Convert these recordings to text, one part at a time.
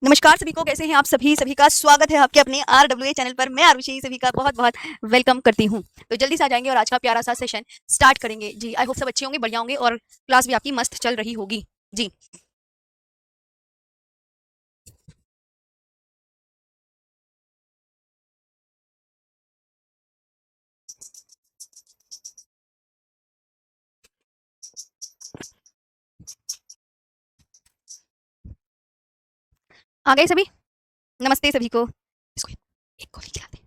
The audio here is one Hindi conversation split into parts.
नमस्कार सभी को, कैसे हैं आप सभी? सभी का स्वागत है आपके अपने RWA चैनल पर। मैं आरुषि सभी का बहुत-बहुत वेलकम करती हूँ। तो जल्दी से आ जाएँगे और आज का प्यारा सा सेशन स्टार्ट करेंगे। जी, आई होप सब अच्छे होंगे, बढ़िया होंगे और क्लास भी आपकी मस्त चल रही होगी। जी। आ गए सभी? नमस्ते सभी को। इसको एक गोली खिला दें।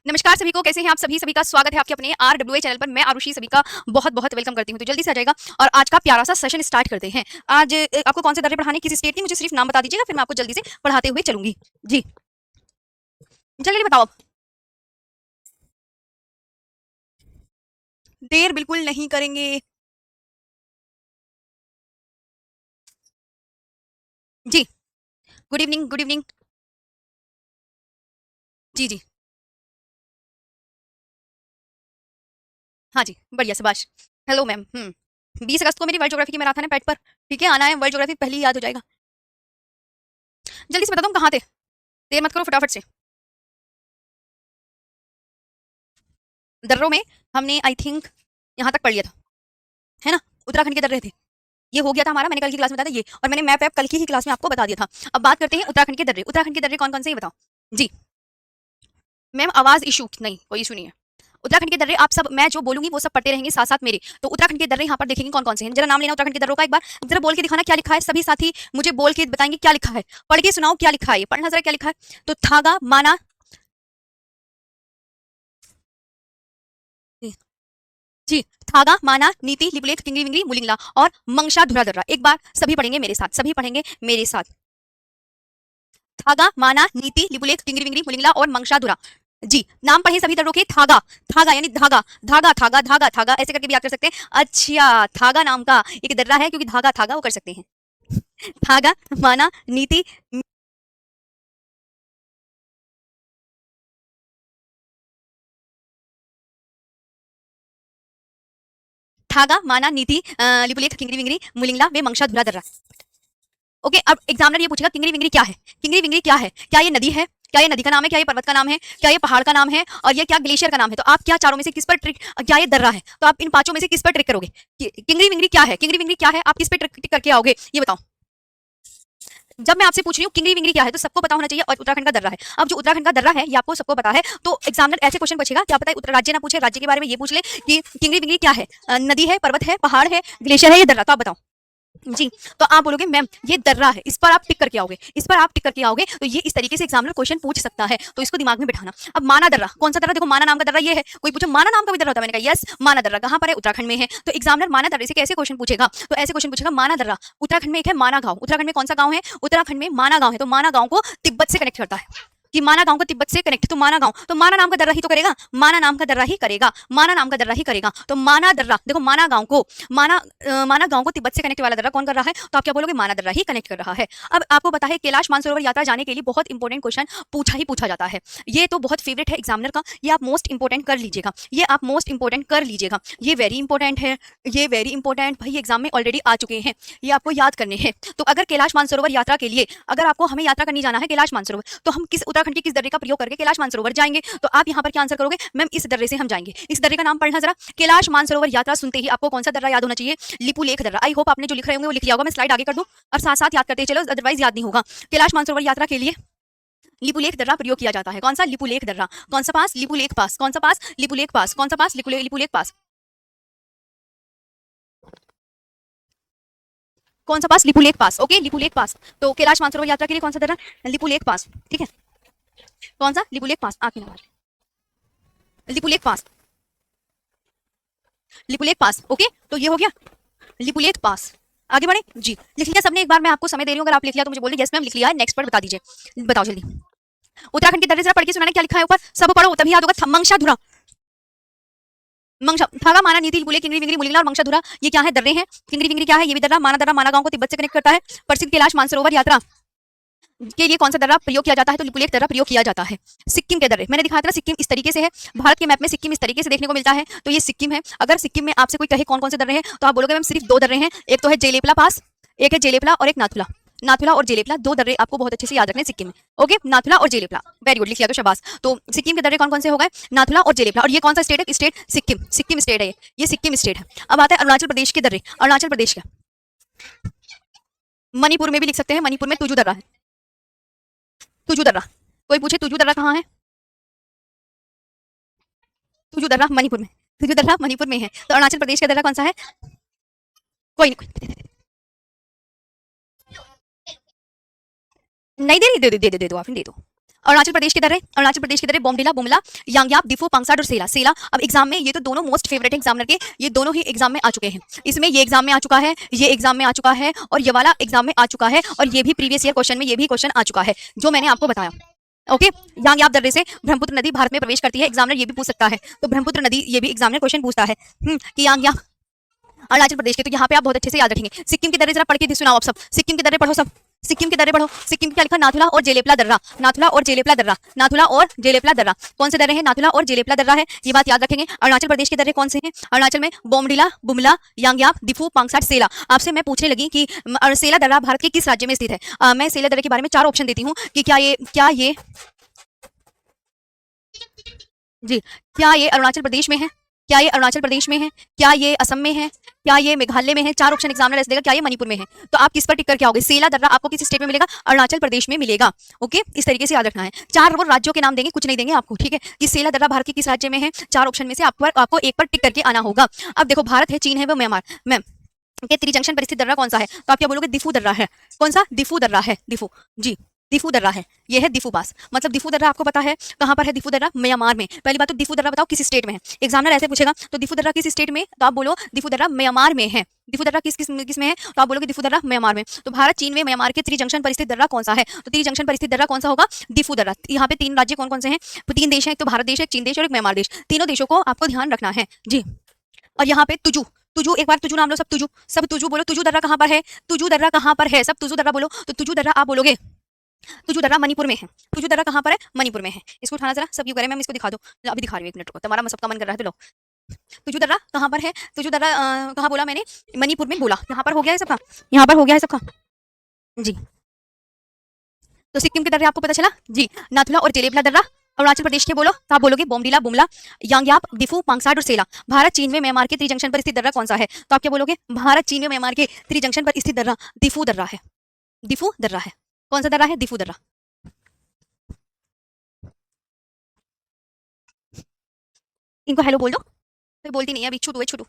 नमस्कार सभी को, कैसे हैं आप सभी? सभी का स्वागत है आपके अपने RWA चैनल पर। मैं आरुषि सभी का बहुत-बहुत वेलकम करती हूँ। तो जल्दी से आ जाएगा और आज का प्यारा सा सेशन स्टार्ट करते हैं। आज आपको कौन से दर्रे पढ़ाने, किस स्टेट की, मुझे सिर्फ नाम बता दीजिएगा, फिर मैं आपको जल्दी से पढ़ाते हुए चलूँगी। जी, जल्दी बताओ अब। देर बिल्कुल नहीं करेंगे। जी, गुड इवनिंग, गुड इवनिंग। जी, जी। हाँ जी, बढ़िया शाबाश। Hello ma'am. 20 अगस्त को मेरी वर्ल्ड ज्योग्राफी की मैराथन है पेट पर। ठीक है, आना है, वर्ल्ड ज्योग्राफी पहले ही याद हो जाएगा। जल्दी से बता दो हम कहाँ थे? देर मत करो फटाफट से। दर्रों में हमने आई थिंक यहाँ तक पढ़ लिया था, है ना? उत्तराखंड के दर्रे थे। ये हो गया था हमारा, मैंने कल की क्लास में बताया था ये, और मैंने मैप कल की ही क्लास में आपको बता दिया था। अब बात करते हैं उत्तराखंड के दर्रे। उत्तराखंड के दर्रे कौन-कौन से ये बताओ? जी, मैम आवाज़ इश्यू नहीं, कोई इश्यू नहीं है। उत्तराखंड के दर्रे आप सब, मैं जो बोलूँगी वो सब पढ़ते रहेंगे साथ-साथ मेरे। तो उत्तराखंड के दर्रे यहाँ पर देखेंगे कौन-कौन से हैं। ज़रा नाम लेना उत्तराखंड के दर्रों का एक बार। ज़रा बोल के दिखाना क्या लिखा है। सभी साथी मुझे बोल के बताएँगे क्या लिखा है। पढ़ के सुनाओ क्या लिखा है ये। पढ़ना ज़रा क्या लिखा है। तो थागा, माना। जी, जी, थागा, माना, नीति, लिपुलेख, तिंगरी-विंगरी, मुलिंगला और मंगशा धुरा-धर्रा। एक बार सभी पढ़ेंगे मेरे साथ, सभी पढ़ेंगे मेरे साथ। थागा, माना, नीति, लिपुलेख, तिंगरी-विंगरी, मुलिंगला और मंगशाधुरा। जी, नाम पढ़े सभी दर्रों के। थागा, थागा यानी धागा, धागा, थागा, धागा, थागा, ऐसे करके भी याद कर सकते हैं। अच्छा, थागा नाम का एक दर्रा है, क्योंकि धागा, थागा वो कर सकते हैं। थागा, माना, नीति, थागा, माना, नीति, लिपुलेख, तिंगरी-विंगरी, मुलिंगला व मंगशाधुरा दर्रा। ओके, अब एग्जामिनर ये पूछेगा किंगरी विंगरी क्या है? किंगरी विंगरी क्या है? क्या ये नदी है? क्या ये नदी का नाम है? क्या ये पर्वत का नाम है? क्या ये पहाड़ का नाम है? और ये क्या ग्लेशियर का नाम है? तो आप क्या चारों में से किस पर ट्रिक, क्या ये दर्रा है? तो आप इन पांचों में से किस पर ट्रिक करोगे? किंगरी विंगरी क्या है? किंगरी विंगरी क्या है? आप किस पे ट्रिक करके आओगे? ये बताओ। जब मैं आपसे पूछ रही हूँ किंगरी विंगरी क्या है, तो सबको पता होना चाहिए, और उत्तराखंड का दर्रा है। अब जो उत्तराखंड का दर्रा है ये आपको सबको पता है, तो एग्जामिनर ऐसे क्वेश्चन पूछेगा, क्या पता है उत्तर राज्य ना पूछे, राज्य के बारे में ये पूछ ले कि किंगरी विंगरी क्या है? नदी है, पर्वत है, पहाड़ है, ग्लेशियर है, ये दर्रा? तो आप बताओ। जी, तो आप बोलोगे मैम ये दर्रा है, इस पर आप टिक करके आओगे, इस पर आप टिक करके आओगे, तो ये इस तरीके से एग्जामिनर क्वेश्चन पूछ सकता है, तो इसको दिमाग में बिठाना। अब माना दर्रा, कौन सा दर्रा? देखो माना नाम का दर्रा ये है। कोई पूछे माना नाम का भी दर्रा होता है, मैंने कहा यस, माना दर्रा कहाँ पर है? उत्तराखंड में है। तो एग्जामिनर माना दर्रे से कैसे क्वेश्चन पूछेगा? तो ऐसे क्वेश्चन पूछेगा, माना दर्रा उत्तराखंड में एक है माना गांव। उत्तराखंड में कौन सा गांव है? उत्तराखंड में माना गांव है। तो माना गांव को तिब्बत से कनेक्ट करता है, कि माना गांव को तिब्बत से कनेक्ट, तो माना गांव, तो माना नाम का दर्रा ही तो करेगा, माना नाम का दर्रा ही करेगा, माना नाम का दर्रा ही करेगा। तो माना दर्रा, देखो माना गांव को, माना गांव को तिब्बत से कनेक्ट वाला दर्रा कौन कर रहा है? तो आप क्या बोलोगे? माना दर्रा ही कनेक्ट कर रहा है। अब आपको पता है कैलाश मानसरोवर यात्रा जाने के लिए बहुत इंपॉर्टेंट क्वेश्चन पूछा ही पूछा जाता है। ये तो बहुत फेवरेट है एग्जामिनर का, ये आप मोस्ट इंपॉर्टेंट कर लीजिएगा, ये आप मोस्ट इंपॉर्टेंट कर लीजिएगा, ये वेरी इंपॉर्टेंट है, ये वेरी इंपॉर्टेंट भाई एग्जाम में ऑलरेडी आ चुके हैं, ये आपको याद करने हैं। तो अगर कैलाश मानसरोवर यात्रा के लिए, अगर आपको हमें यात्रा करनी जाना है कैलाश मानसरोवर, तो हम किस उत्तराखंड के किस दर्रे का प्रयोग करके कैलाश मानसरोवर जाएंगे? तो आप यहाँ पर क्या आंसर करोगे? मैम इस दर्रे से हम जाएंगे। इस दर्रे का नाम पढ़ना जरा। कैलाश मानसरोवर यात्रा सुनते ही आपको कौन सा दर्रा याद होना चाहिए? लिपुलेख दर्रा। आई होप आपने जो लिख रहे होंगे वो लिख लिया होगा, मैं स्लाइड आगे कर दूं और साथ साथ याद करते चलो, अदरवाइज याद नहीं होगा। कैलाश मानसरोवर यात्रा के लिए लिपुलेख दर्रा प्रयोग किया जाता है। कौन सा? लिपुलेख दर्रा। कौन सा पास? लिपुलेख पास। कौन सा पास? लिपुलेख पास। कौन सा पास? लिपुलेख पास। कौन सा पास? लिपुलेख पास। ओके, लिपुलेख पास। तो कैलाश मानसरोवर यात्रा के लिए कौन सा दर्रा? लिपुलेख पास। ठीक है, कौन सा? लिपुलेख पास। आंख में लिपुलेख पास, लिपुलेख पास। ओके, तो ये हो गया लिपुलेख पास। आगे बढ़े जी। लिख लिया सबने? एक बार मैं आपको समय दे रही हूँ, अगर आप लिख लिया तो मुझे बोलिए यस मैम लिख लिया है, नेक्स्ट वर्ड बता दीजिए, बताओ जल्दी। उत्तराखंड के दर्रे जरा पढ़ के सुनाना, क्या लिखा है ऊपर? सब पढ़ो तभी याद होगा। मंगशाधुरा, मंगशा, थागा, माना, नीति, लिपुलेख, किंगरी विंगरी, मुलिंगला और मंगशाधुरा, ये क्या है? दर्रे हैं। किंगरी विंगरी क्या है? ये भी दर्रा। माना गांव को तिब्बत से कनेक्ट करता है। प्रसिद्ध कैलाश मानसरोवर यात्रा के लिए कौन सा दर्रा प्रयोग किया जाता है? तो लिपुलेख दर्रा प्रयोग किया जाता है। सिक्किम के दर्रे मैंने दिखाया था ना, सिक्किम इस तरीके से है, भारत के मैप में सिक्किम इस तरीके से देखने को मिलता है, तो ये सिक्किम है। अगर सिक्किम में आपसे कोई कहे कौन कौन से दर्रे हैं, तो आप बोलोगे मैम सिर्फ 2 दर्रे हैं, एक तो है जेलेपला पास, एक है जेलेपला और एक नाथुला। नाथुला और जेलेपला 2 दर्रे आपको बहुत अच्छे से याद रखने सिक्किम में। ओके, नाथुला और जेलेपला, वेरी गुड, लिख लिया तो शाबाश। तो सिक्किम के दर्रे कौन कौन से हो गए? नाथुला और जेलेपला। और ये कौन सा स्टेट है? स्टेट सिक्किम, सिक्किम स्टेट है ये सिक्किम स्टेट है। अब आता है अरुणाचल प्रदेश के दर्रे। अरुणाचल प्रदेश का मणिपुर में भी लिख सकते हैं, मणिपुर में तुजू दर्रा है। तुजू दर्रा, कोई पूछे तुजू दर्रा कहाँ है? तुजू दर्रा मणिपुर में, तुजू दर्रा मणिपुर में है। तो अरुणाचल प्रदेश का दर्रा कौन सा है? कोई नहीं, नहीं दे रही, दे दो आप, दे दो। अरुणाचल प्रदेश के दर्रे, अरुणाचल प्रदेश के दर्रे बोमडिला, बुमला, यांगयाप, दिफू, पांगसाड और सेला। सेला अब एग्जाम में ये तो दोनों मोस्ट फेवरेट है एग्जामिनर के, ये दोनों ही एग्जाम में आ चुके हैं। इसमें ये एग्जाम में आ चुका है, ये एग्जाम में आ चुका है, और ये वाला एग्जाम में आ चुका है, और ये भी प्रीवियस ईयर क्वेश्चन में ये भी क्वेश्चन आ चुका है जो मैंने आपको बताया। ओके, यांगयाप दर्रे से ब्रह्मपुत्र नदी भारत में प्रवेश करती है। एग्जामिनर ये भी पूछ सकता है, तो ब्रह्मपुत्र नदी ये भी एग्जामिनर क्वेश्चन पूछता है कि यांगयाप अरुणाचल प्रदेश के, तो यहाँ पे आप बहुत अच्छे से याद रखेंगे। सिक्किम के दर्रे जरा पढ़ के सुनाओ आप सब, सिक्किम के दर्रे पढ़ो सब, सिक्किम के दर्रे पढ़ो। सिक्किम क्या लिखा? नाथुला और जेलेपला दर्रा, नाथुला और जेलेपला दर्रा, नाथुला और जेलेपला दर्रा। कौन से दर्रे हैं? नाथुला और जेलेपला दर्रा है, ये बात याद रखेंगे। अरुणाचल प्रदेश के दर्रे कौन से हैं? अरुणाचल में बोमडिला, बुमला, यांगयाप, दिफू, पांगसाड, सेला। आपसे मैं पूछने लगी कि सेला दर्रा भारत के किस राज्य में स्थित है? मैं सेला दर्रे के बारे में 4 ऑप्शन देती हूँ कि क्या ये अरुणाचल प्रदेश में है, क्या ये अरुणाचल प्रदेश में है, क्या ये असम में है, क्या ये मेघालय में है? 4 ऑप्शन एग्जामिनर ऐसे देगा, क्या ये मणिपुर में है? तो आप किस पर टिक करके आओगे? सेला दर्रा आपको किस स्टेट में मिलेगा? अरुणाचल प्रदेश में मिलेगा। ओके, इस तरीके से याद रखना है। 4 वो राज्यों के नाम देंगे, कुछ नहीं देंगे आपको, ठीक है, कि सेला दर्रा भारत के किस राज्य में है। 4 ऑप्शन में से आपको एक पर टिक करके आना होगा। अब देखो, भारत है, चीन है, वो म्यांमार। मैम के त्रिजंक्शन पर स्थित दर्रा कौन सा है? तो आप क्या बोलोगे? दिफू दर्रा है। कौन सा? दिफू दर्रा है, दिफू जी, दिफू दर्रा है, ये है दिफू पास। मतलब दिफू दर्रा आपको पता है कहाँ पर है? दिफू दर्रा म्यांमार में। पहली बात तो दिफू दर्रा बताओ किस स्टेट में है, एग्जामिनर ऐसे पूछेगा, तो दिफू दर्रा किस स्टेट में? तो आप बोलो दिफू दर्रा म्यांमार में है। दिफू दर्रा किस में है? तो आप बोलोगे दिफू दर्रा म्यांमार में। तो भारत, चीन में म्यांमार के त्रिजंक्शन पर स्थित दर्रा कौन सा है? तो त्रिजंक्शन पर स्थित दर्रा कौन सा होगा? दिफू दर्रा। यहाँ पे 3 राज्य कौन कौन से हैं? 3 देश हैं, एक तो भारत देश, एक चीन देश और एक म्यांमार देश। तीनों देशों को आपको ध्यान रखना है जी। और यहाँ पे तुजू, तुजू एक बार तुजू नाम लो सब, तुजू, सब तुजू बोलो। तुजू दर्रा कहाँ पर है? तुजू दर्रा कहाँ पर है? सब तुजू दर्रा बोलो। तो तुजू दर्रा आप बोलोगे, तुजू दर्रा मणिपुर में है। तुजू दर्रा कहाँ पर है? मणिपुर में है। इसको उठाना जरा, सब क्यों करे, मैं इसको दिखा दो, अभी दिखा रही हूँ, 1 मिनट को, तुम्हारा सबका मन कर रहा है तो लो। तुजू दर्रा कहाँ पर है? तुजू दर्रा कहाँ बोला मैंने? मणिपुर में बोला। यहाँ पर हो गया है सबका, यहाँ पर हो गया है सबका जी। तो सिक्किम के दर्रे आपको पता चला जी, नाथुला और जेलेपला दर्रा। अरुणाचल प्रदेश के बोलो, तो आप बोलोगे बोमडिला, बुमला, यांगयाप, दिफू, पांगसाड और सेला। भारत, चीन में म्यांमार के त्रिजंक्शन पर स्थित दर्रा कौन सा है? तो आप क्या बोलोगे? भारत, चीन में म्यांमार के त्रिजंक्शन पर स्थित दर्रा दिफू दर्रा है। दिफू दर्रा है। कौन सा दर्रा है? दिफू दर्रा। इनको हेलो बोल दो, कोई बोलती नहीं है अभी, छुटू है छुटू।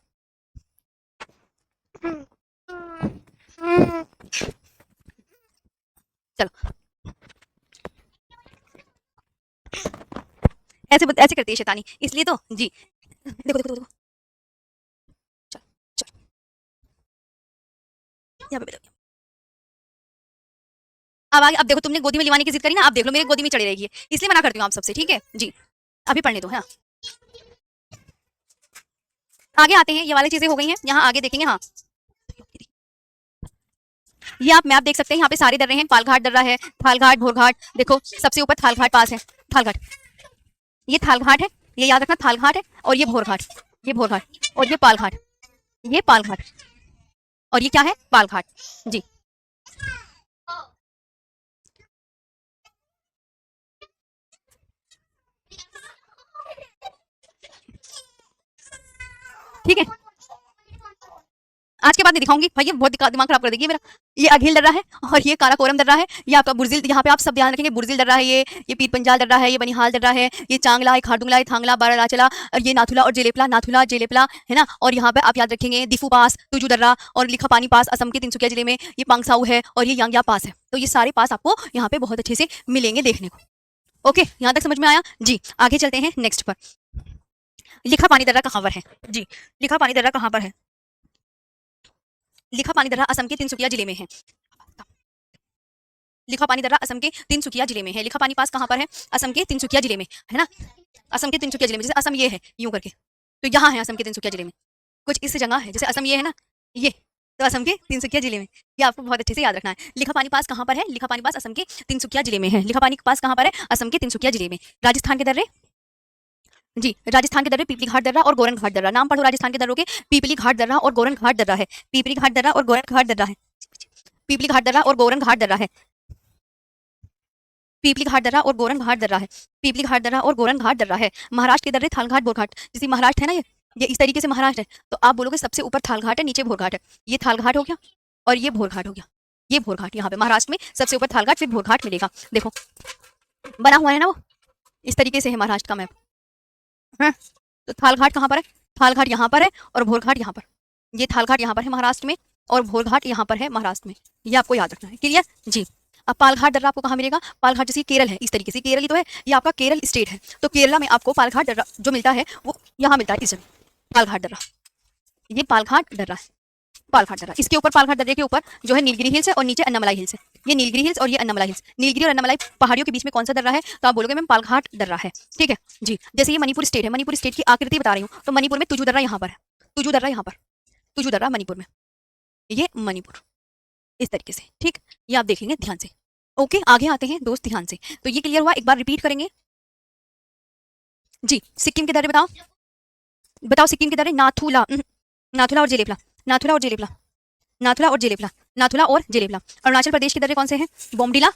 चलो, ऐसे ऐसे करती है शैतानी, इसलिए तो जी। देखो देखो देखो, चल चल, यहाँ पे बैठो। अब आगे, अब देखो, तुमने गोदी में लिवाने की जिद करी ना, अब देख लो मेरी गोदी में चढ़ी रहेगी, इसलिए मना करती हूँ आप सबसे, ठीक है जी। अभी पढ़ने दो, हाँ आगे आते हैं, ये वाली चीजें हो गई हैं, यहाँ आगे देखेंगे। हाँ, ये आप मैप देख सकते हैं, यहाँ पे सारे दर्रे हैं। पालघाट दर्रा है, थालघाट, भोरघाट, देखो सबसे ऊपर थालघाट पास है, थालघाट, ये थालघाट है, ये याद रखना, थालघाट है, और ये भोरघाट, ये भोरघाट, और ये पालघाट, ये पालघाट, और ये क्या है? पालघाट जी। ठीक है, आज के बाद नहीं दिखाऊंगी भाई, ये बहुत दिमाग खराब कर देगी मेरा। ये अघिल दर्रा है और ये काराकोरम दर्रा है, ये आपका बुर्जिल, यहाँ पे आप सब ध्यान रखेंगे, बुर्जिल दर्रा है, ये पीर पंजाल दर्रा है, ये बनिहाल दर्रा है, ये चांगला है, खारदुंगला है, थांगला, बारालाचला, और ये नाथुला और जेलेपला, नाथुला जेलेपला है ना। और यहाँ पे आप याद रखेंगे दिफू पास, तुजू दर्रा और लिखा पानी पास असम के तिनसुकिया जिले में, ये पांगसाऊ है और ये यांगया पास है। तो ये सारे पास आपको यहाँ पे बहुत अच्छे से मिलेंगे देखने को। ओके, यहाँ तक समझ में आया जी। आगे चलते हैं नेक्स्ट पर। लिखा पानी दर्रा कहाँ पर है जी? लिखा पानी दर्रा कहाँ पर है? लिखा पानी दर्रा असम के तिनसुकिया जिले में है। लिखा पानी दर्रा असम के तिनसुकिया जिले में है। लिखा पानी पास कहाँ पर है? असम के तिनसुकिया जिले में, है ना। असम के तिनसुकिया जिले में, जैसे असम ये है यूं करके, तो यहाँ है असम के तिनसुकिया जिले में, कुछ इस जगह है, जैसे असम ये है ना, ये तो असम के तिनसुकिया जिले में। ये आपको बहुत अच्छे से याद रखना है। लिखा पानी पास कहाँ पर है? लिखा पानी पास असम के तिनसुकिया जिले में है। लिखा पानी पास कहाँ पर है? असम के तिनसुकिया जिले में। राजस्थान के दर्रे जी, राजस्थान के दर्रे पीपली घाट दर्रा और गोरन घाट दर्रा। नाम पढ़ो राजस्थान के दर्रों के, पीपली घाट दर्रा और गोरन घाट दर्रा है। पीपली घाट दर्रा और गोरन घाट दर्रा है। पीपली घाट दर्रा और गोरन घाट दर्रा है। पीपली घाट दर्रा और गोरन घाट दर्रा है। पीपली घाट दर्रा और गोरन घाट दर्रा है। महाराष्ट्र के दर्रे थालघाट बोरघाट, जैसे महाराष्ट्र है ना, ये इस तरीके से महाराष्ट्र है, तो आप बोलोगे सबसे ऊपर थालघाट है, नीचे भोरघाट है। ये थालघाट हो गया और ये भोरघाट हो गया। ये भोरघाट यहाँ पे महाराष्ट्र में सबसे ऊपर थालघाट, फिर भोरघाट मिलेगा। देखो बना हुआ है ना वो, इस तरीके से है महाराष्ट्र का मैप। हाँ, तो थालघाट कहाँ पर है? थालघाट यहाँ पर है और भोरघाट यहाँ पर। ये थालघाट यहाँ पर है महाराष्ट्र में और भोरघाट यहाँ पर है महाराष्ट्र में। ये आपको याद रखना है। क्लियर जी। अब पालघाट दर्रा आपको कहाँ मिलेगा? पालघाट जैसे केरल है, इस तरीके से केरल ही तो है, ये आपका केरल स्टेट है, तो केरला में आपको पालघाट दर्रा जो मिलता है वो यहाँ मिलता है, इस जगह पालघाट दर्रा। ये पालघाट दर्रा है, पालघाट दर्रा। इसके ऊपर पालघाट दर्रे के ऊपर जो है नीलगिरी हिल्स है और नीचे अन्नामलाई हिल्स है। ये नीलगिरी हिल्स और ये अन्नामलाई हिल्स। नीलगिरी और अन्नामलाई पहाड़ियों के बीच में कौन सा दर्रा है? तो आप बोलोगे मैम पालघाट दर्रा है। ठीक है जी। जैसे ये मणिपुर स्टेट है, मणिपुर स्टेट की आकृति बता रही हूँ, तो मणिपुर में तुजू दर्रा यहाँ पर है, तुजू दर्रा यहाँ पर, तुजू दर्रा मणिपुर में, ये मणिपुर इस तरीके से। ठीक, ये आप देखेंगे ध्यान से। ओके, आगे आते हैं दोस्त ध्यान से। तो ये क्लियर हुआ, एक बार रिपीट करेंगे जी। सिक्किम के दर्रे बताओ, बताओ सिक्किम के दर्रे। नाथुला, नाथुला और जेलेपला, नाथुला और जेलेपला, नाथुला और जेलेपला, नाथुला और जेलेपला। अरुणाचल प्रदेश के दर्रे कौन से हैं? बोमडिला,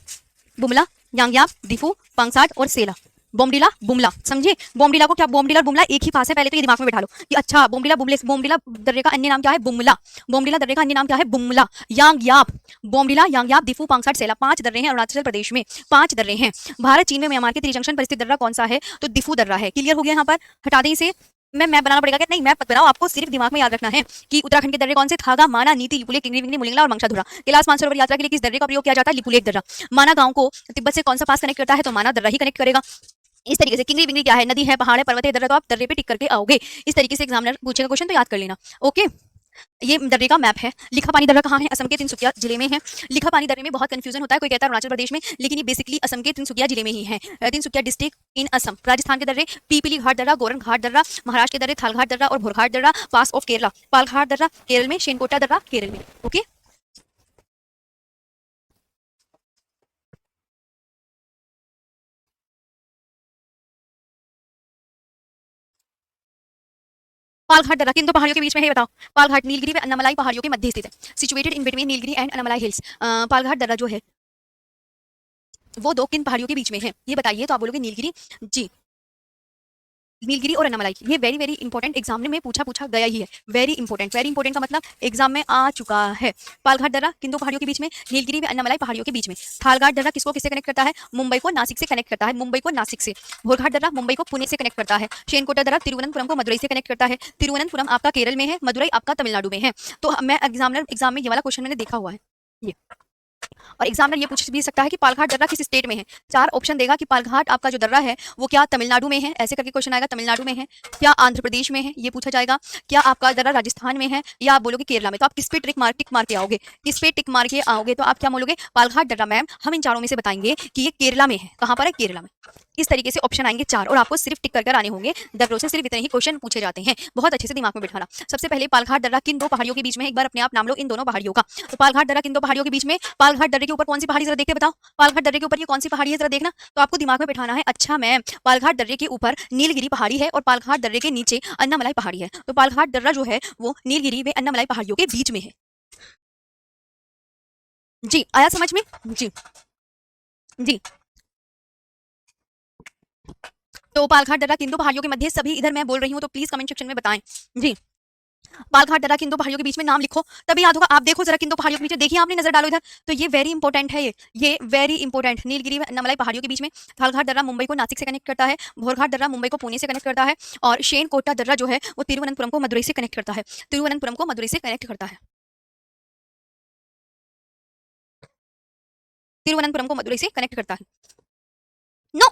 बुमला, यांगयाप, दिफू, पांगसाट और सेला। बोमडिला बुमला, समझे? बोमडिला को क्या, बोमडिला और बुमला एक ही पास है, पहले तो ये दिमाग में बैठा लो कि अच्छा बोमडिला बुमले, बोमडिला दर्रे का अन्य नाम क्या है? बुमला। बोमडिला दर्रे का अन्य नाम क्या है? बुमला। यांगयाप, बोमडिला, यांगयाप, दिफू, पांगसाट, सेला, 5 दर्रे हैं अरुणाचल प्रदेश में, 5 दर्रे हैं। भारत चीन में म्यांमार के त्रिजंक्शन पर स्थित दर्रा कौन सा है? तो दिफू दर्रा है। क्लियर हो गया यहाँ पर? हटा दें इसे, मैप बनाना पड़ेगा क्या? नहीं, मैप मत बनाओ, आपको सिर्फ दिमाग में याद रखना है कि उत्तराखंड के दर्रे कौन से? थागा, माना, नीति, लिपुलेख, किंगरी विंगरी, मुलिंगला और मंगशाधुरा। कैलाश मानसरोवर यात्रा के लिए किस दर्रे का प्रयोग किया जाता है? लिपुलेख दर्रा। माना गांव को तिब्बत से कौन सा पास कनेक्ट करता है? तो माना दर्रा ही कनेक्ट करेगा। इस तरीके से किंगरी विंगरी क्या है? नदी है, पहाड़ है, पर्वत है, दर्रा, तो आप दर्रे पे टिक करके आओगे। इस तरीके से एग्जामिनर पूछेगा क्वेश्चन, तो याद कर लेना। ओके, ये दर्रे का मैप है। लिखा पानी दर्रा कहाँ है? असम के तिनसुकिया जिले में है। लिखा पानी दर्रे में बहुत कंफ्यूजन होता है, कोई कहता है अरुणाचल प्रदेश में, लेकिन ये बेसिकली असम के तिनसुकिया जिले में ही है। Tinsukia district in Assam. राजस्थान के दर्रे पीपली घाट दर्रा, गोरन घाट दर्रा। महाराष्ट्र के दर्रे थालघाट दर्रा और भोरघाट दर्रा। पास ऑफ केरला, पालघाट दर्रा केरल में, शेनकोटा दर्रा केरल में। ओके, पालघाट दर्रा किन दो पहाड़ियों के बीच में है बताओ? पालघाट नीलगिरी व अन्नामलाई पहाड़ियों के मध्य स्थित है, situated in between Nilgiri and Annamalai hills. Palghat दर्रा जो है वो दो किन पहाड़ियों के बीच में है ये बताइए, तो आप बोलोगे नीलगिरी जी, नीलगिरी और अन्नामलाई। ये वेरी वेरी इंपॉर्टेंट, एग्जाम में पूछा गया ही है। वेरी इंपॉर्टेंट, वेरी इंपॉर्टेंट का मतलब एग्जाम में आ चुका है। पालघाट दर्रा किन दो पहाड़ियों के बीच में? नीलगिरी व अन्नामलाई पहाड़ियों के बीच में। थालघाट दर्रा किसको किससे कनेक्ट करता है? मुंबई को नासिक से कनेक्ट करता है, मुंबई को नासिक से। भोरघाट दर्रा मुंबई को पुणे से कनेक्ट करता है। शेनकोटा दर्रा तिरुवनंतपुरम को मदुरई से कनेक्ट करता है। तिरुवनंतपुरम आपका केरल में है, मदुरई आपका तमिलनाडु में है। तो मैं एग्जाम में ये वाला क्वेश्चन मैंने देखा हुआ है ये। और एग्जामिनर ये पूछ भी सकता है कि पालघाट दर्रा किस स्टेट में है। 4 ऑप्शन देगा कि पालघाट आपका जो दर्रा है वो क्या तमिलनाडु में है, ऐसे करके क्वेश्चन आएगा, तमिलनाडु में है, क्या आंध्र प्रदेश में है, ये पूछा जाएगा, क्या आपका दर्रा राजस्थान में है, या आप बोलोगे केरला में। तो आप किस पे टिक मार के आओगे? किस पे टिक मार के आओगे? तो आप क्या बोलोगे? पालघाट दर्रा मैम हम इन चारों में से बताएंगे कि ये केरला में है। कहाँ पर है? केरला में। इस तरीके से ऑप्शन आएंगे 4 और आपको सिर्फ टिक कर आने होंगे। दर्रों से सिर्फ इतने ही क्वेश्चन पूछे जाते हैं, बहुत अच्छे से दिमाग में बिठाना। सबसे पहले पालघाट दर्रा किन दो पहाड़ियों के बीच में है? एक बार अपने आप नाम लो इन दोनों पहाड़ियों का। तो पालघाट दर्रा किन दो पहाड़ियों के बीच में? पालघाट दर्रे के ऊपर कौन सी पहाड़ी जरा देखते बताओ? पालघाट दर्रे के ऊपर ये कौन सी पहाड़ी है जरा देखना। तो आपको दिमाग में बिठाना है, अच्छा मैम पालघाट दर्रे के ऊपर नीलगिरी पहाड़ी है और पालघाट दर्रे के नीचे अन्नामलाई पहाड़ी है। तो पालघाट दर्रा जो है वो नीलगिरी व अन्नामलाई पहाड़ियों के बीच में है। जी आया समझ में? जी जी। तो पालघाट दर्रा किन दो पहाड़ियों के मध्य? सभी इधर मैं बोल रही हूँ तो प्लीज कमेंट सेक्शन में बताएं जी। पालघाट दर्रा किन दो पहाड़ियों के बीच में, नाम लिखो तभी याद होगा। आप देखो जरा किन दो पहाड़ियों के बीच में, देखिए आपने नजर डालो इधर, तो ये वेरी इंपॉर्टेंट है, ये वेरी इंपॉर्टेंट, नीलगिरी व नमलाई पहाड़ियों के बीच में। थालघाट दर्रा मुंबई को नासिक से कनेक्ट करता है, भोरघाट दर्रा मुंबई को पुणे से कनेक्ट करता है, और शेन कोटा दर्रा जो है वो तिरुवनंतपुरम को मदुरई से कनेक्ट करता है, तिरुवनंतपुरम को मदुरई से कनेक्ट करता है, तिरुवनंतपुरम को मदुरई से कनेक्ट करता है। नो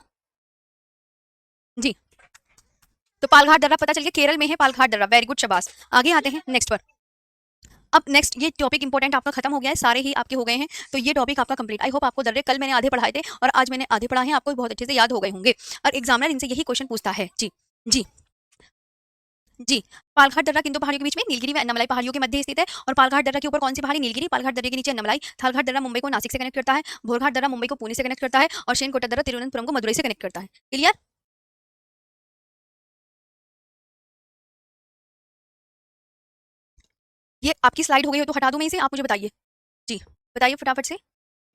जी, तो पालघाट दर्रा पता चल गया, केरल में है पालघाट दर्रा, वेरी गुड, शाबाश। आगे आते हैं नेक्स्ट पर। अब नेक्स्ट ये टॉपिक इंपॉर्टेंट आपका खत्म हो गया है, सारे ही आपके हो गए हैं, तो ये टॉपिक आपका कंप्लीट। आई होप आपको दर्रे कल मैंने आधे पढ़ाए थे और आज मैंने आधे पढ़ाए हैं, आपको बहुत अच्छे से याद हो गए होंगे, और एग्जामिनर इनसे यही क्वेश्चन पूछता है। जी जी जी, पालघाट दर्रा किन दो पहाड़ियों के बीच में, नीलगिरी व अन्नमलाई पहाड़ियों के मध्य स्थित है, और पालघाट दर्रा के ऊपर कौन सी पहाड़ी, नीलगिरी, पालघाट दर्रे के नीचे अन्नमलाई, थालघाट दर्रा मुंबई को नासिक से कनेक्ट करता है, भोरघाट दर्रा मुंबई को पुणे से कनेक्ट करता है, और शेनकोटा दर्रा तिरुवनंतपुरम को मदुरई से कनेक्ट करता है। क्लियर? ये आपकी स्लाइड हो गई हो तो हटा दूं मैं इसे, आप मुझे बताइए। जी बताइए फटाफट से,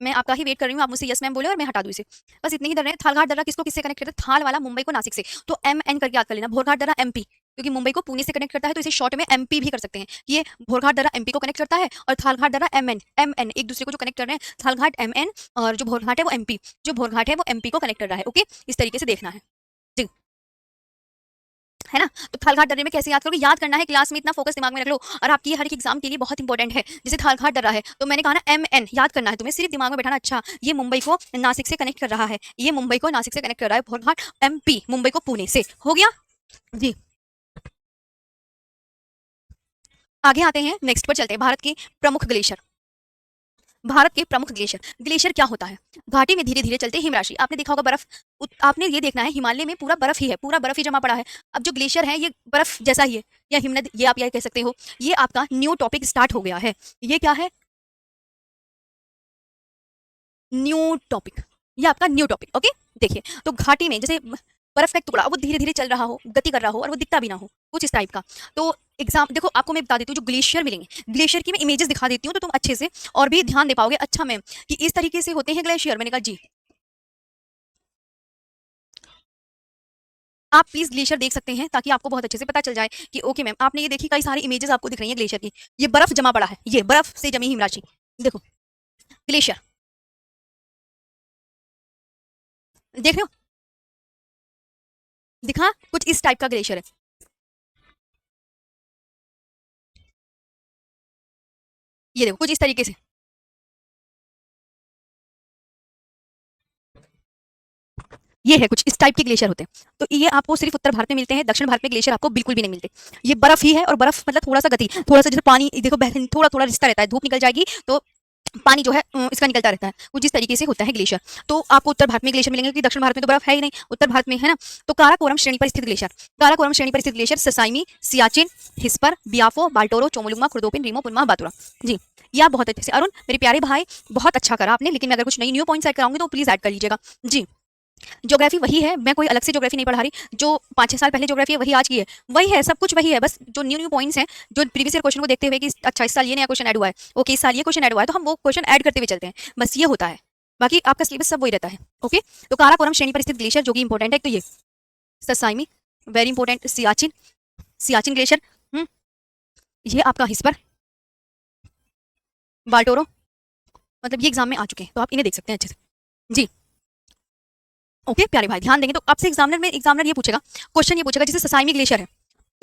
मैं आपका ही वेट कर रही हूँ, आप मुझसे यस मैम बोले और मैं हटा दूं इसे। बस इतने ही दर्रे हैं। थालघाट दर्रा किसको किससे कनेक्ट करता है, थाल वाला मुंबई को नासिक से, तो एम एन करके याद कर लेना। भोरघाट दर्रा एमपी, क्योंकि मुंबई को पुणे से कनेक्ट करता है तो इसे शॉर्ट में एमपी भी कर सकते हैं। ये भोरघाट दर्रा एमपी को कनेक्ट करता है, और थालघाट दर्रा एम एन एक दूसरे को जो कनेक्ट कर रहे हैं, थालघाट एम एन, और जो भोरघाट है वो एमपी, जो भोरघाट है वो एमपी को कनेक्ट कर रहा है। ओके, इस तरीके से देखना है जी, है ना। तो थालघाट दर्रे में कैसे याद करोगे, याद करना है, क्लास में इतना फोकस दिमाग में रख लो, और आपकी ये हर एक एग्जाम के लिए बहुत इंपॉर्टेंट है। जैसे थालघाट दर्रा है तो मैंने कहा ना एम एन याद करना है तुम्हें, सिर्फ दिमाग में बैठाना। अच्छा, ये मुंबई को नासिक से कनेक्ट कर रहा है, ये मुंबई को नासिक से कनेक्ट कर रहा है, भोरघाट एमपी मुंबई को पुणे से, हो गया जी। आगे आते हैं, नेक्स्ट पर चलते हैं। भारत के प्रमुख ग्लेशियर, भारत के प्रमुख ग्लेशियर, ग्लेशियर क्या होता है, घाटी में धीरे धीरे चलते हिमराशि, आपने देखा होगा बर्फ, आपने ये देखना है हिमालय में पूरा बर्फ ही है, पूरा बर्फ ही जमा पड़ा है। अब जो ग्लेशियर है ये बर्फ जैसा ही है, या हिमनद, ये आप यह कह सकते हो। ये आपका न्यू टॉपिक स्टार्ट हो गया है, ये क्या है, न्यू टॉपिक, ये आपका न्यू टॉपिक। ओके, देखिए तो घाटी में जैसे बर्फ का एक टुकड़ा, वो धीरे धीरे चल रहा हो, गति कर रहा हो, और वो दिखता भी ना हो, कुछ इस टाइप का। तो एग्जाम देखो, आपको मैं बता देती हूँ, जो ग्लेशियर मिलेंगे, ग्लेशियर की मैं इमेजेस दिखा देती हूँ तो तुम अच्छे से और भी ध्यान दे पाओगे। अच्छा मैम, कि इस तरीके से होते हैं ग्लेशियर, मैंने कहा जी। आप प्लीज ग्लेशियर देख सकते हैं ताकि आपको बहुत अच्छे से पता चल जाए कि ओके मैम, आपने ये देखी, कई सारी इमेजेस आपको दिख रही है ग्लेशियर की, ये बर्फ जमा पड़ा है, ये बर्फ से जमी हिमराशि, देखो ग्लेशियर, देख रहे हो, दिखा, कुछ इस टाइप का ग्लेशियर है, ये देखो कुछ इस तरीके से। ये है, कुछ इस टाइप के ग्लेशियर होते हैं। तो ये आपको सिर्फ उत्तर भारत में मिलते हैं, दक्षिण भारत में ग्लेशियर आपको बिल्कुल भी नहीं मिलते। ये बर्फ ही है, और बर्फ मतलब थोड़ा सा गति, थोड़ा सा जैसे पानी, देखो थोड़ा थोड़ा रिश्ता रहता है, धूप निकल जाएगी तो पानी जो है इसका निकलता रहता है, कुछ इस तरीके से होता है ग्लेशियर। तो आपको उत्तर भारत में ग्लेशियर मिलेंगे, क्योंकि दक्षिण भारत में तो बर्फ है ही नहीं, उत्तर भारत में है ना। तो काराकोरम श्रेणी पर स्थित ग्लेशियर, काराकोरम श्रेणी पर स्थित ग्लेशियर ससाइमी, सियाचिन, हिस्पर, बियाफो, बाल्टोरो, चोमोलुंगा, खुर्दोपिन, रीमो, पुनमा, बातुरा। जी, ये आप बहुत अच्छे से, अरुण मेरे प्यारे भाई, बहुत अच्छा करा आपने, लेकिन मैं अगर कुछ नई न्यू पॉइंट्स ऐड कराऊंगी तो प्लीज ऐड कर लीजिएगा जी। ज्योग्राफी वही है, मैं कोई अलग से ज्योग्राफी नहीं पढ़ा रही, जो 5-6 साल पहले ज्योग्राफी है वही आज की है, वही है, सब कुछ वही है, बस जो न्यू न्यू पॉइंट्स हैं, जो प्रीवियस ईयर क्वेश्चन को देखते हुए कि अच्छा इस साल ये नया क्वेश्चन ऐड हुआ है, ओके इस साल ये क्वेश्चन ऐड हुआ है, तो हम वो क्वेश्चन ऐड करते हुए चलते हैं, बस ये होता है, बाकी आपका सिलेबस सब वही रहता है। ओके, तो काराकोरम श्रेणी पर स्थित ग्लेशियर जो कि इंपॉर्टेंट है, एक तो ये ससाइमी, very important, Siachen, Siachen glacier, ये आपका हिस्पर, बाल्टोरो, मतलब ये एग्जाम में आ चुके हैं, तो आप इन्हें देख सकते हैं अच्छे से जी। ओके प्यारे भाई, ध्यान देंगे तो आपसे एग्जामिनर ये पूछेगा, क्वेश्चन ये पूछेगा, जैसे ससाइमी ग्लेशियर है,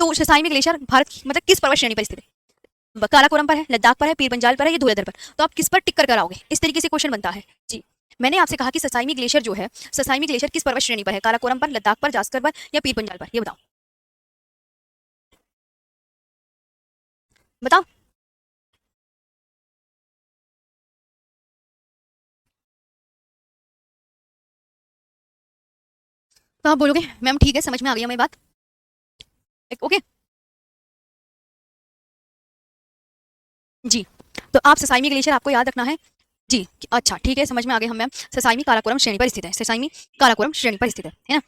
तो ससाइमी ग्लेशियर भारत की मतलब किस पर्वत श्रेणी पर स्थित है, काराकोरम पर है, लद्दाख पर है, पीर पंजाल पर है, या धुलेधर पर, तो आप किस पर टिक कर कराओगे, इस तरीके से क्वेश्चन बनता है जी। मैंने आपसे कहा कि ससाइमी ग्लेशियर जो है, ससाइमी ग्लेशियर किस पर्वत श्रेणी पर है, काराकोरम पर, लद्दाख पर, जास्कर पर, या पीर पंजाल पर, ये बताओ बताओ। तो आप बोलोगे मैम ठीक है, समझ में आ गई हमें बात, ओके जी। तो आप ससाइमी ग्लेशियर आपको याद रखना है जी, अच्छा ठीक है, समझ में आ गए हम मैम। ससाइमी काराकोरम श्रेणी पर स्थित है, ससाइमी काराकोरम श्रेणी पर स्थित है ना।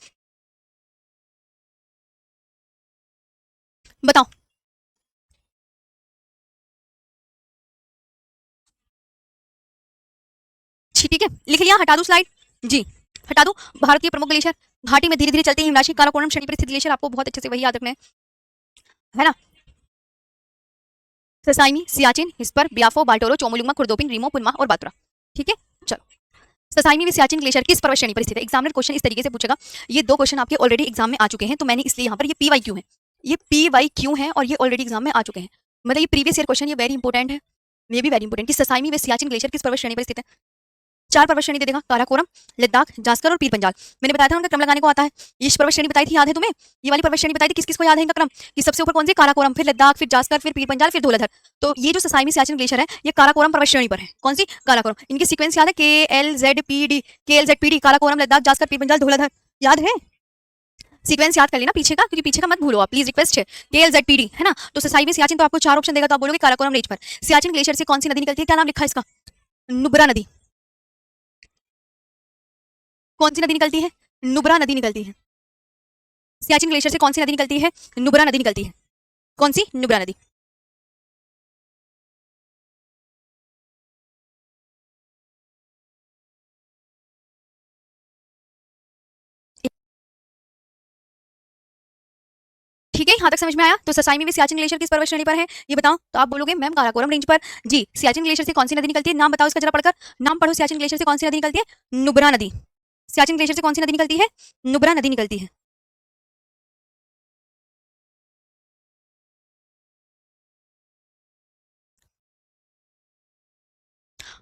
बताओ, ठीक है, लिख लिया, हटा दो स्लाइड जी, हटा दो। भारतीय प्रमुख ग्लेशियर, घाटी में धीरे धीरे चलते हैं हिमराशि, काराकोरम श्रेणी पर स्थित ग्लेशियर आपको बहुत अच्छे से वही याद रखना है ना। ससाइमी, सियाचिन, हिस्पर, ब्याफो, बाल्टोरो, चोमोलुंगमा, कुर्दोपिंग, रीमो, पुनमा और बातुरा। ठीक है, चलो। ससाइमी में सियाचिन ग्लेशियर किस पर्वत श्रेणी पर स्थित है? एग्जामिनर क्वेश्चन इस तरीके से पूछेगा। ये दो क्वेश्चन आपके ऑलरेडी एग्जाम में आ चुके हैं, तो मैंने इसलिए यहाँ पर ये पीवाई क्यू है, ये पीवाई क्यू है और ये ऑलरेडी एग्जाम में आ चुके हैं। मतलब ये प्रीवियस ईयर क्वेश्चन, ये वेरी इंपॉर्टेंट है, ये भी वेरी इंपॉर्टेंट कि ससाइमी में सियाचिन ग्लेशियर किस पर्वत श्रेणी पर स्थित है। चार पर्वत श्रेणी दे देगा, काराकोरम, लद्दाख, जास्कर और पीर पंजाल। मैंने बताया था उनका क्रम लगाने को आता है। ये पर्वत श्रेणी बताई थी, याद है तुम्हें? ये वाली पर्वत श्रेणी बताई थी, किस किस को याद है इनका क्रम कि सबसे ऊपर कौन सी? काराकोरम, फिर लद्दाख, फिर जास्कर, फिर पीर पंजाल, फिर धौलाधर। तो ये जो ससाइमी सियाचिन ग्लेशियर है, ये काराकोरम पर्वत श्रेणी पर है। कौन सी? काराकोरम। इनकी सीक्वेंस याद है? KLZPD, KLZPD, Karakoram, Ladakh, Zanskar, Pir Panjal, Dhauladhar. याद है? सीक्वेंस याद कर लेना पीछे का, क्योंकि पीछे का मत भूलो आप, प्लीज रिक्वेस्ट है। KLZPD है ना, तो ससाइमी सियाचिन, तो आपको चार ऑप्शन देगा, तो आप बोलोगे काराकोरम रेंज पर। सियाचिन ग्लेशियर से कौन सी नदी निकलती है? क्या नाम लिखा है इसका? नुब्रा नदी। कौन सी नदी निकलती है? नुब्रा नदी निकलती है। सियाचिन ग्लेशियर से कौन सी नदी निकलती है? नुब्रा नदी निकलती है। कौन सी? नुब्रा नदी। ठीक है, यहाँ तक समझ में आया? तो ससाइमी में सियाचिन ग्लेशियर किस पर्वत श्रेणी पर है, ये बताओ। तो आप बोलोगे मैम काराकोरम रेंज पर। जी, सियाचिन ग्लेशियर से कौन सी नदी निकलती है? नाम बताओ इसका जरा पढ़कर। नाम पढ़ो, सियाचिन ग्लेशियर से कौन सी नदी निकलती है? नुब्रा नदी। सियाचिन ग्लेशियर से कौन सी नदी निकलती है? नुब्रा नदी निकलती है।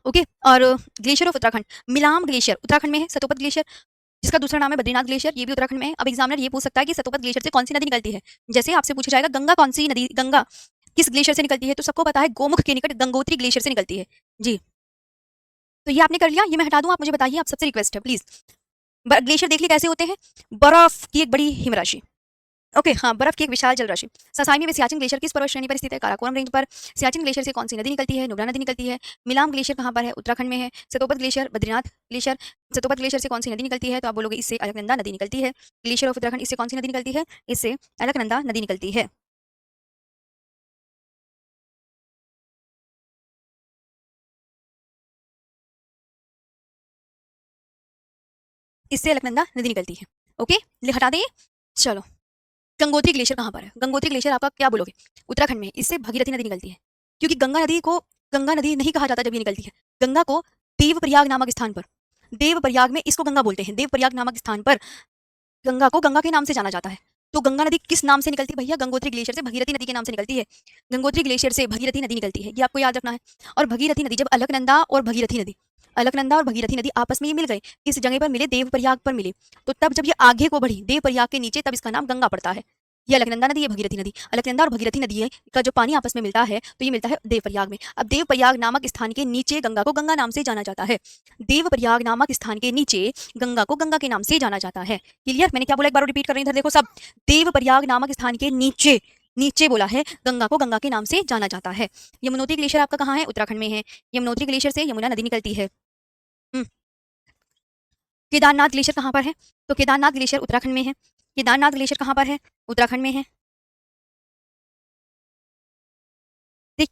ओके, और glacier of Uttarakhand, Milam glacier Uttarakhand में है। सतोपत ग्लेशियर, जिसका दूसरा नाम है बद्रीनाथ ग्लेशियर, ये भी उत्तराखंड में है। अब एग्जामिनर ये पूछ सकता है कि सतोपत ग्लेशियर से कौन सी नदी निकलती है। जैसे आपसे पूछा जाएगा गंगा कौन सी नदी, गंगा किस ग्लेशियर से निकलती है, तो सबको पता है गोमुख के निकट गंगोत्री ग्लेशियर से निकलती है। जी, तो ये आपने कर लिया, ये मैं हटा दूं, आप मुझे बताइए, आप सबसे रिक्वेस्ट है प्लीज। ग्लेशियर देख लिए कैसे होते हैं? बर्फ की एक बड़ी हिमराशि। ओके, हाँ, बर्फ की एक विशाल जलराशि। ससाइमी में सियाचिन ग्लेशियर किस पर्वत श्रेणी पर स्थित है? काराकोरम रेंज पर। सियाचिन ग्लेशियर से कौन सी नदी निकलती है? नुब्रा नदी निकलती है। मिलाम ग्लेशियर कहाँ पर है? उत्तराखंड में है। Satopanth glacier, Badrinath glacier. Satopanth glacier से कौन सी नदी निकलती है? तो आप बोलोगे इससे अलकनंदा नदी निकलती है। ग्लेशियर ऑफ उत्तराखंड, इससे कौन सी नदी निकलती है? इससे अलकनंदा नदी निकलती है। इससे अलकनंदा नदी निकलती है। ओके, हटा दें। चलो, गंगोत्री ग्लेशियर कहाँ पर है? गंगोत्री ग्लेशियर आपका क्या बोलोगे? उत्तराखंड में। इससे भगीरथी नदी निकलती है, क्योंकि गंगा नदी को गंगा नदी नहीं कहा जाता जब ये निकलती है। गंगा को देवप्रयाग नामक स्थान पर, देवप्रयाग में इसको गंगा बोलते हैं, देवप्रयाग नामक स्थान पर गंगा को गंगा के नाम से जाना जाता है। तो गंगा नदी किस नाम से निकलती है भैया? गंगोत्री ग्लेशियर से भगीरथी नदी के नाम से निकलती है। गंगोत्री ग्लेशियर से भगीरथी नदी निकलती है, ये आपको याद रखना है। और भगीरथी नदी, जब अलकनंदा और भगीरथी नदी, अलकनंदा और भगीरथी नदी आपस में ये मिल गए, किस जगह पर मिले? देवप्रयाग पर मिले। तो तब जब ये आगे को बढ़ी देवप्रयाग के नीचे, तब इसका नाम गंगा पड़ता है। ये अलकनंदा नदी, ये भगीरथी नदी। अलकनंदा और भगीरथी नदी का जो पानी आपस में मिलता है, तो ये मिलता है देवप्रयाग में। अब देवप्रयाग नामक स्थान के नीचे गंगा को गंगा नाम से जाना जाता है। देवप्रयाग नामक स्थान के नीचे गंगा को गंगा के नाम से जाना जाता है। क्लियर? मैंने क्या बोला, एक बार रिपीट कर रही हूँ, इधर देखो सब। देवप्रयाग नामक स्थान के नीचे, नीचे बोला है, गंगा को गंगा के नाम से जाना जाता है। यमुनोत्री ग्लेशियर आपका कहाँ है? उत्तराखंड में है। यमुनोत्री ग्लेशियर से यमुना नदी निकलती है। हम्म, केदारनाथ ग्लेशियर कहाँ पर है? तो केदारनाथ ग्लेशियर उत्तराखंड में है। केदारनाथ ग्लेशियर कहाँ पर है? उत्तराखंड में है। ठीक।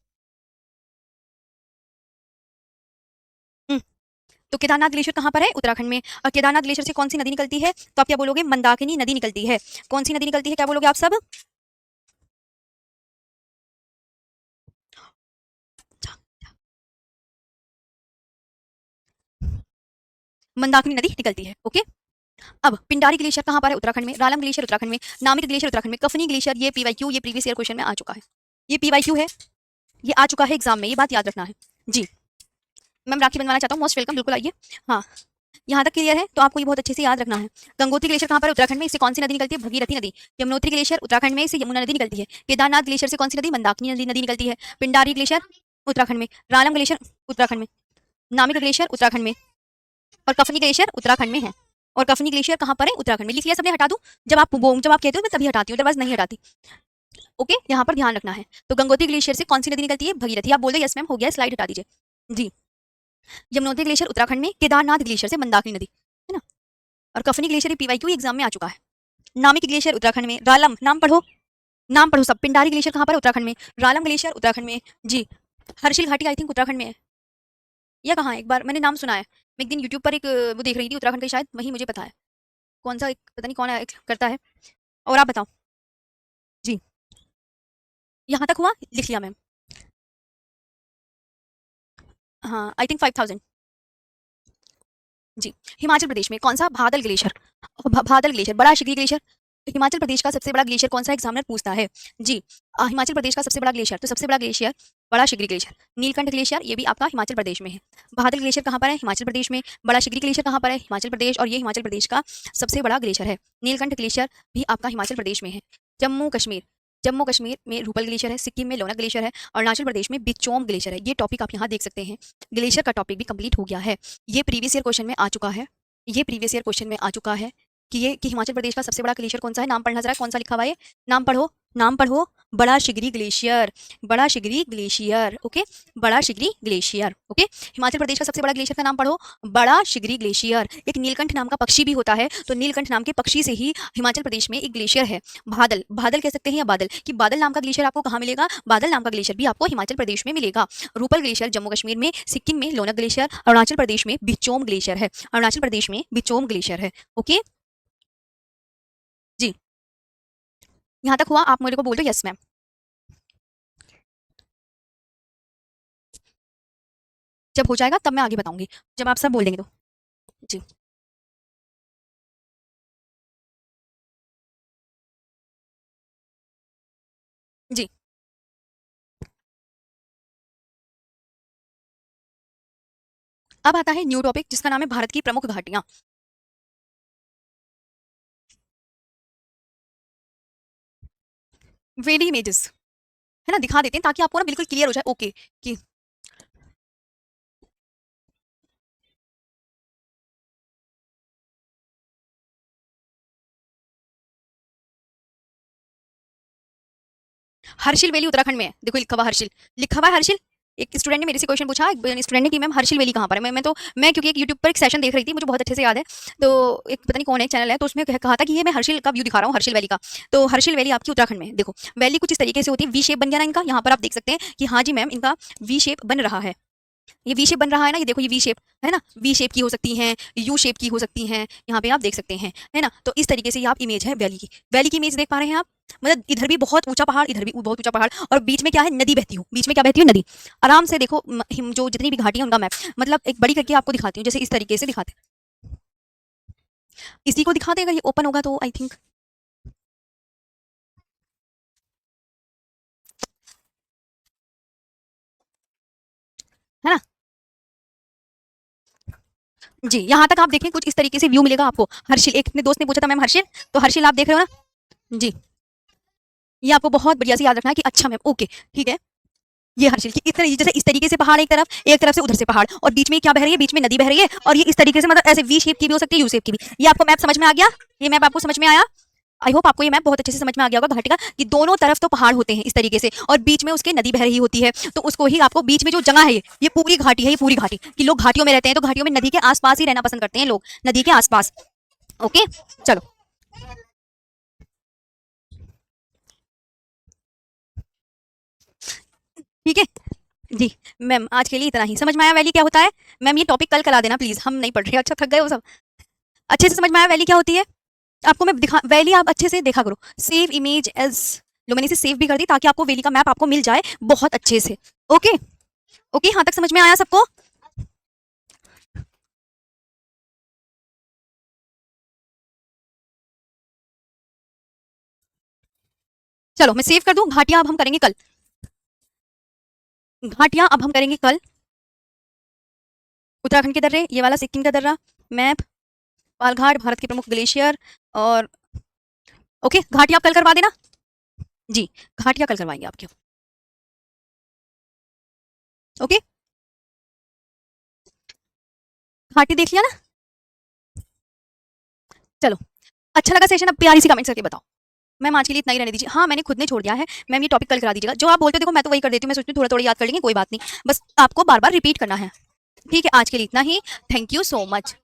हम्म, तो केदारनाथ ग्लेशियर कहाँ पर है? उत्तराखंड में। और केदारनाथ ग्लेशियर से कौन सी नदी निकलती है? तो आप क्या बोलोगे? मंदाकिनी नदी निकलती है। कौन सी नदी निकलती है? क्या बोलोगे आप सब? मंदाकिनी नदी निकलती है। ओके, अब पिंडारी ग्लेशियर कहाँ पर है? उत्तराखंड में। रालम ग्लेशियर उत्तराखंड में। नामिक ग्लेशियर उत्तराखंड में। कफनी ग्लेशियर, ये पीवाईक्यू, ये प्रीवियस ईयर क्वेश्चन में आ चुका है। ये पीवाईक्यू है, ये आ चुका है एग्जाम में, ये बात याद रखना है। जी, मैम राखी बनवाना चाहता हूँ, मोस्ट वेलकम, बिल्कुल आइए। हाँ, यहाँ तक क्लियर है, तो आपको ये बहुत अच्छे से याद रखना है। गंगोत्री ग्लेशियर कहाँ पर है? उत्तराखंड में। इससे कौन सी नदी निकलती है? भगीरथी नदी। यमुनोत्री ग्लेशियर उत्तराखंड में, इससे यमुना नदी निकलती है। केदारनाथ ग्लेशियर से कौन सी नदी? मंदाकिनी नदी निकलती है। पिंडारी ग्लेशियर उत्तराखंड में। रालम ग्लेशियर उत्तराखंड में। नामिक ग्लेशियर उत्तराखंड में। और कफनी ग्लेशियर उत्तराखंड में है। और कफनी ग्लेशियर कहाँ पर है? उत्तराखंड में। लिख लिया सबने? हटा दूं? जब आप कहते हो मैं तभी हटाती हूँ, अदरवाइज नहीं हटाती। ओके, यहाँ पर ध्यान रखना है। तो गंगोत्री ग्लेशियर से कौन सी नदी निकलती है? भगीरथी। आप बोल दो यस मैम, हो गया, स्लाइड हटा दीजिए। जी, यमुनोत्री ग्लेशियर उत्तराखंड में। केदारनाथ ग्लेशियर से मंदाकिनी नदी, है ना। और कफनी ग्लेशियर पीवाईक्यू एग्जाम में आ चुका है। नामिक ग्लेशियर उत्तराखंड में। रालम, नाम पढ़ो, नाम पढ़ो सब। पिंडारी ग्लेशियर कहाँ पर है? उत्तराखंड में। रालम ग्लेशियर उत्तराखंड में। जी, हर्षिल घाटी आई थिंक उत्तराखंड में है, या कहाँ है? एक बार मैंने नाम सुना है, मैं एक दिन यूट्यूब पर एक वो देख रही थी उत्तराखंड का, शायद वही मुझे पता है। कौन सा एक, पता नहीं कौन करता है। और आप बताओ। जी, यहाँ तक हुआ? लिख लिया मैम। हाँ आई थिंक 5000। जी। हिमाचल प्रदेश में कौन सा भादल ग्लेशियर, भादल ग्लेशियर, बड़ा शिगरी ग्लेशियर, हिमाचल प्रदेश का सबसे बड़ा ग्लेशियर कौन सा, एग्जामिनर पूछता है। जी। हिमाचल प्रदेश का सबसे बड़ा ग्लेशियर, तो सबसे बड़ा ग्लेशियर बड़ा शिगरी ग्लेशियर। नीलकंठ ग्लेशियर ये भी आपका हिमाचल प्रदेश में है। भादल ग्लेशियर कहाँ पर है, हिमाचल प्रदेश में। बड़ा शिगरी ग्लेशियर कहाँ पर है, हिमाचल प्रदेश, और ये हिमाचल प्रदेश का सबसे बड़ा ग्लेशियर है। नीलकंठ ग्लेशियर भी आपका हिमाचल प्रदेश में है। जम्मू कश्मीर, जम्मू कश्मीर में रूपल ग्लेशियर है, सिक्किम में लोनाक ग्लेशियर है, और अरुणाचल प्रदेश में बिचौम ग्लेशियर है। ये टॉपिक आप यहाँ देख सकते हैं। ग्लेशियर का टॉपिक भी कंप्लीट हो गया है। ये प्रीवियस ईयर क्वेश्चन में आ चुका है, ये प्रीवियस ईयर क्वेश्चन में आ चुका है कि ये कि हिमाचल प्रदेश का सबसे बड़ा ग्लेशियर कौन सा है। नाम पढ़ना जरा, कौन सा लिखा हुआ है ये, नाम पढ़ो, नाम पढ़ो। बड़ा शिगरी ग्लेशियर, बड़ा शिगरी ग्लेशियर। ओके, बड़ा शिगरी ग्लेशियर। ओके, हिमाचल प्रदेश का सबसे बड़ा ग्लेशियर का नाम पढ़ो, बड़ा शिगरी ग्लेशियर। एक नीलकंठ नाम का पक्षी भी होता है, तो नीलकंठ नाम के पक्षी से ही हिमाचल प्रदेश में एक ग्लेशियर है। बादल, बादल कह सकते हैं या बादल, कि बादल नाम का ग्लेशियर आपको कहाँ मिलेगा, बादल नाम का ग्लेशियर भी आपको हिमाचल प्रदेश में मिलेगा। रूपल ग्लेशियर जम्मू कश्मीर में, सिक्किम में लोनाक ग्लेशियर, अरुणाचल प्रदेश में बिचौम ग्लेशियर है, अरुणाचल प्रदेश में बिचौम ग्लेशियर है। ओके जी, यहाँ तक हुआ, आप मेरे को बोल दो यस मैम। जब हो जाएगा तब मैं आगे बताऊंगी, जब आप सब बोल देंगे तो। जी जी। अब आता है न्यू टॉपिक जिसका नाम है भारत की प्रमुख घाटियां। वेली इमेजेस है ना, दिखा देते हैं ताकि आपको ना बिल्कुल क्लियर हो जाए। ओके कि हर्षिल वैली उत्तराखंड में है। देखो लिखा हुआ हर्षिल, लिखा हुआ है हर्षिल। एक स्टूडेंट ने मेरे से क्वेश्चन पूछा, एक स्टूडेंट ने कि मैम हर्षिल वैली कहाँ पर है। मैं क्योंकि एक यूट्यूब पर एक सेशन देख रही थी, मुझे बहुत अच्छे से याद है। तो एक पता नहीं कौन एक चैनल है, तो उसमें कहा था कि ये मैं हर्षिल का व्यू दिखा रहा हूँ, हर्षिल वैली का। तो हर्षिल वैली आपकी उत्तराखंड में है। देखो वैली कुछ इस तरीके से होती है, वी शेप बन गया ना इनका, यहाँ पर आप देख सकते हैं कि हाँ जी मैम इनका वी शेप बन रहा है। ये वी शेप बन रहा है ना, ये देखो ये वी शेप है ना, वी शेप की हो सकती हैं, यू शेप की हो सकती हैं, यहाँ पे आप देख सकते हैं है ना। तो इस तरीके से ये आप इमेज है वैली की, वैली की इमेज देख पा रहे हैं आप। मतलब इधर भी बहुत ऊंचा पहाड़, इधर भी बहुत ऊंचा पहाड़, और बीच में क्या है, नदी बहती हो, बीच में क्या बहती हो, नदी। आराम से देखो जो जितनी भी घाटी है उनका मैप, मतलब एक बड़ी करके आपको दिखाती हूँ, जैसे इस तरीके से दिखाते हैं। इसी को दिखाते हैं, अगर ये ओपन होगा तो आई थिंक, है ना। जी, यहाँ तक आप देखें कुछ इस तरीके से व्यू मिलेगा आपको। हर्षिल, एक अपने दोस्त ने पूछा था मैम हर्षिल, तो हर्षिल आप देख रहे हो ना जी। ये आपको बहुत बढ़िया से याद रखना है कि अच्छा मैम ओके ठीक है। ये हर्षिल की इस जैसे इस तरीके से पहाड़, एक तरफ से उधर से पहाड़, और बीच में क्या बह रही है, बीच में नदी बह रही है, और ये इस तरीके से मतलब ऐसे वी शेप की भी हो सकती है, यू शेप की भी। ये आपको मैप समझ में आ गया, ये मैप आपको समझ में आया। आई होप आपको ये मैप बहुत अच्छे से समझ में आ गया होगा घाटी का, कि दोनों तरफ तो पहाड़ होते हैं इस तरीके से, और बीच में उसके नदी बह रही होती है। तो उसको ही आपको बीच में जो जगह है, ये पूरी घाटी है, ये पूरी घाटी, कि लोग घाटियों में रहते हैं, तो घाटियों में नदी के आसपास ही रहना पसंद करते हैं लोग, नदी के आसपास। ओके चलो, ठीक है जी। मैम आज के लिए इतना ही, समझ में आया वैली क्या होता है। मैम ये टॉपिक कल करा देना प्लीज, हम नहीं पढ़ रहे, अच्छा थक गए वो सब। अच्छे से समझ में आया वैली क्या होती है आपको, मैं दिखा वैली, आप अच्छे से देखा करो। सेव इमेज एज, लो मैंने इसे सेव भी कर दी ताकि आपको वैली का मैप आपको मिल जाए बहुत अच्छे से। ओके ओके, यहाँ तक समझ में आया सबको। चलो मैं सेव कर दूं। घाटियां अब हम करेंगे कल, घाटियां अब हम करेंगे कल। उत्तराखंड के दर्रे, ये वाला सिक्किम का दर्रा, मैप, पालघाट भारत के प्रमुख ग्लेशियर, और ओके घाटियां आप कल करवा देना जी। घाटियां कल करवाएंगे आपके, ओके। घाटी देख लिया ना, चलो अच्छा लगा सेशन, अब प्यारी सी कमेंट करके बताओ। मैम आज के लिए इतना ही रहने दीजिए, हाँ मैंने खुद ने छोड़ दिया है मैम, ये टॉपिक कल करा दीजिएगा। जो आप बोलते हो देखो मैं तो वही कर देती हूँ, मैं सोचती हूँ थोड़ा थोड़ा याद कर लेंगे, कोई बात नहीं, बस आपको बार बार रिपीट करना है। ठीक है आज के लिए इतना ही, थैंक यू सो मच।